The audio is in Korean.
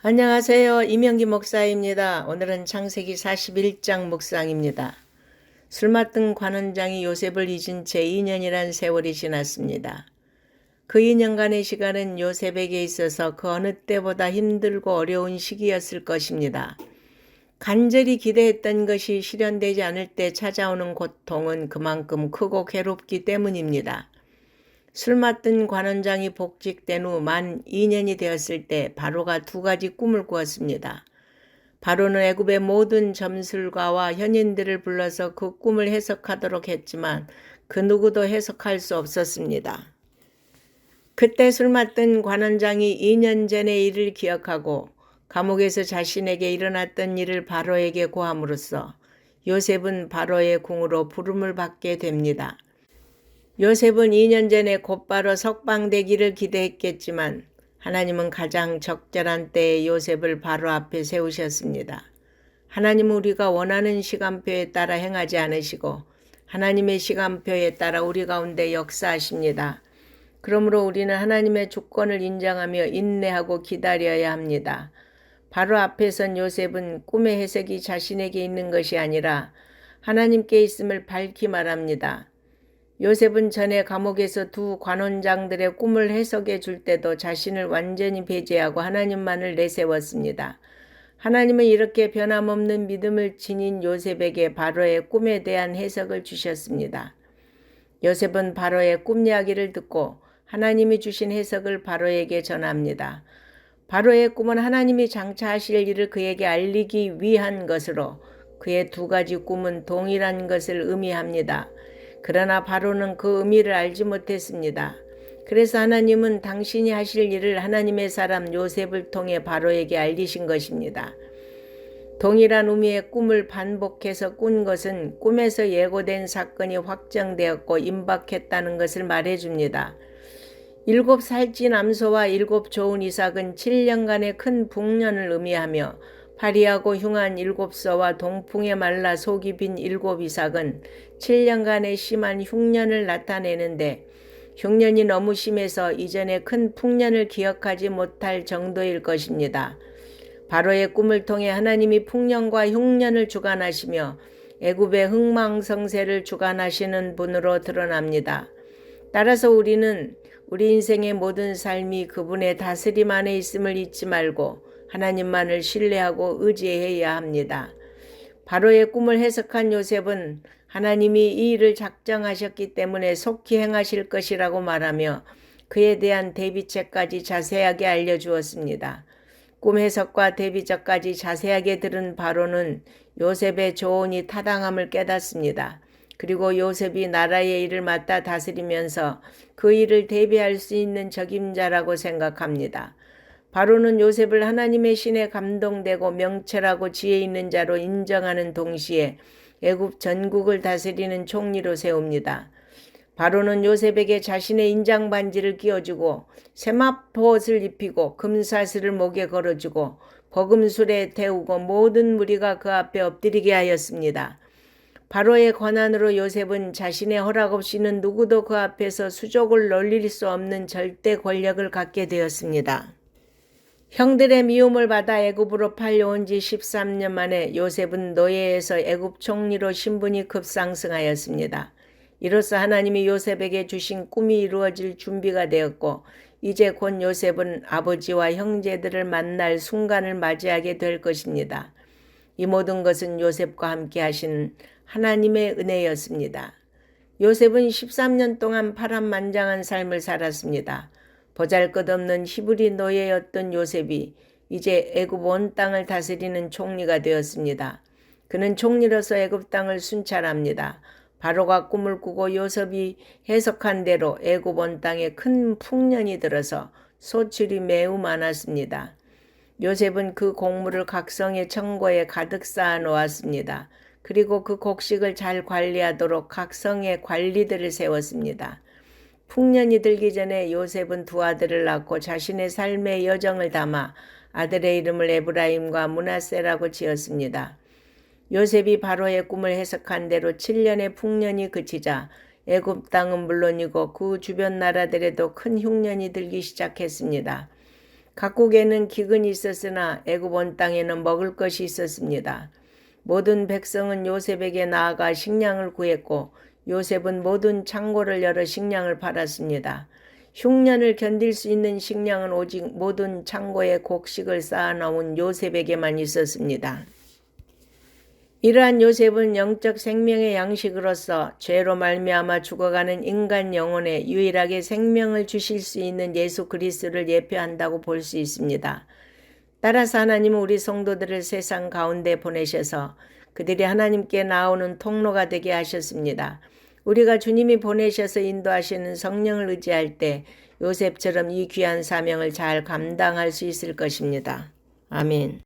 안녕하세요. 이명기 목사입니다. 오늘은 창세기 41장 묵상입니다. 술 맡은 관원장이 요셉을 잊은 채 2년이란 세월이 지났습니다. 그 2년간의 시간은 요셉에게 있어서 그 어느 때보다 힘들고 어려운 시기였을 것입니다. 간절히 기대했던 것이 실현되지 않을 때 찾아오는 고통은 그만큼 크고 괴롭기 때문입니다. 술 맡은 관원장이 복직된 후 만 2년이 되었을 때 바로가 두 가지 꿈을 꾸었습니다. 바로는 애굽의 모든 점술가와 현인들을 불러서 그 꿈을 해석하도록 했지만 그 누구도 해석할 수 없었습니다. 그때 술 맡은 관원장이 2년 전의 일을 기억하고 감옥에서 자신에게 일어났던 일을 바로에게 고함으로써 요셉은 바로의 궁으로 부름을 받게 됩니다. 요셉은 2년 전에 곧바로 석방되기를 기대했겠지만 하나님은 가장 적절한 때에 요셉을 바로 앞에 세우셨습니다. 하나님은 우리가 원하는 시간표에 따라 행하지 않으시고 하나님의 시간표에 따라 우리 가운데 역사하십니다. 그러므로 우리는 하나님의 주권을 인정하며 인내하고 기다려야 합니다. 바로 앞에 선 요셉은 꿈의 해석이 자신에게 있는 것이 아니라 하나님께 있음을 밝히 말합니다. 요셉은 전에 감옥에서 두 관원장들의 꿈을 해석해 줄 때도 자신을 완전히 배제하고 하나님만을 내세웠습니다. 하나님은 이렇게 변함없는 믿음을 지닌 요셉에게 바로의 꿈에 대한 해석을 주셨습니다. 요셉은 바로의 꿈 이야기를 듣고 하나님이 주신 해석을 바로에게 전합니다. 바로의 꿈은 하나님이 장차하실 일을 그에게 알리기 위한 것으로 그의 두 가지 꿈은 동일한 것을 의미합니다. 그러나 바로는 그 의미를 알지 못했습니다. 그래서 하나님은 당신이 하실 일을 하나님의 사람 요셉을 통해 바로에게 알리신 것입니다. 동일한 의미의 꿈을 반복해서 꾼 것은 꿈에서 예고된 사건이 확정되었고 임박했다는 것을 말해줍니다. 7살찐 암소와 7 좋은 이삭은 7년간의 큰 풍년을 의미하며 파리하고 흉한 7소와 동풍에 말라 속이 빈 7 이삭은 7년간의 심한 흉년을 나타내는데 흉년이 너무 심해서 이전의 큰 풍년을 기억하지 못할 정도일 것입니다. 바로의 꿈을 통해 하나님이 풍년과 흉년을 주관하시며 애굽의 흥망성쇠를 주관하시는 분으로 드러납니다. 따라서 우리는 우리 인생의 모든 삶이 그분의 다스림 안에 있음을 잊지 말고 하나님만을 신뢰하고 의지해야 합니다. 바로의 꿈을 해석한 요셉은 하나님이 이 일을 작정하셨기 때문에 속히 행하실 것이라고 말하며 그에 대한 대비책까지 자세하게 알려주었습니다. 꿈 해석과 대비책까지 자세하게 들은 바로는 요셉의 조언이 타당함을 깨닫습니다. 그리고 요셉이 나라의 일을 맡아 다스리면서 그 일을 대비할 수 있는 적임자라고 생각합니다. 바로는 요셉을 하나님의 신에 감동되고 명철하고 지혜 있는 자로 인정하는 동시에 애굽 전국을 다스리는 총리로 세웁니다. 바로는 요셉에게 자신의 인장 반지를 끼워주고 세마포옷을 입히고 금사슬을 목에 걸어주고 버금술에 태우고 모든 무리가 그 앞에 엎드리게 하였습니다. 바로의 권한으로 요셉은 자신의 허락 없이는 누구도 그 앞에서 수족을 놀릴 수 없는 절대 권력을 갖게 되었습니다. 형들의 미움을 받아 애굽으로 팔려온 지 13년 만에 요셉은 노예에서 애굽 총리로 신분이 급상승하였습니다. 이로써 하나님이 요셉에게 주신 꿈이 이루어질 준비가 되었고 이제 곧 요셉은 아버지와 형제들을 만날 순간을 맞이하게 될 것입니다. 이 모든 것은 요셉과 함께 하신 하나님의 은혜였습니다. 요셉은 13년 동안 파란만장한 삶을 살았습니다. 보잘것없는 히브리 노예였던 요셉이 이제 애굽 온 땅을 다스리는 총리가 되었습니다. 그는 총리로서 애굽 땅을 순찰합니다. 바로가 꿈을 꾸고 요셉이 해석한 대로 애굽 온 땅에 큰 풍년이 들어서 소출이 매우 많았습니다. 요셉은 그 곡물을 각성의 청고에 가득 쌓아 놓았습니다. 그리고 그 곡식을 잘 관리하도록 각성의 관리들을 세웠습니다. 풍년이 들기 전에 요셉은 두 아들을 낳고 자신의 삶의 여정을 담아 아들의 이름을 에브라임과 므낫세라고 지었습니다. 요셉이 바로의 꿈을 해석한 대로 7년의 풍년이 그치자 애굽 땅은 물론이고 그 주변 나라들에도 큰 흉년이 들기 시작했습니다. 각국에는 기근이 있었으나 애굽 온 땅에는 먹을 것이 있었습니다. 모든 백성은 요셉에게 나아가 식량을 구했고 요셉은 모든 창고를 열어 식량을 팔았습니다. 흉년을 견딜 수 있는 식량은 오직 모든 창고에 곡식을 쌓아놓은 요셉에게만 있었습니다. 이러한 요셉은 영적 생명의 양식으로서 죄로 말미암아 죽어가는 인간 영혼에 유일하게 생명을 주실 수 있는 예수 그리스도를 예표한다고 볼 수 있습니다. 따라서 하나님은 우리 성도들을 세상 가운데 보내셔서 그들이 하나님께 나오는 통로가 되게 하셨습니다. 우리가 주님이 보내셔서 인도하시는 성령을 의지할 때 요셉처럼 이 귀한 사명을 잘 감당할 수 있을 것입니다. 아멘.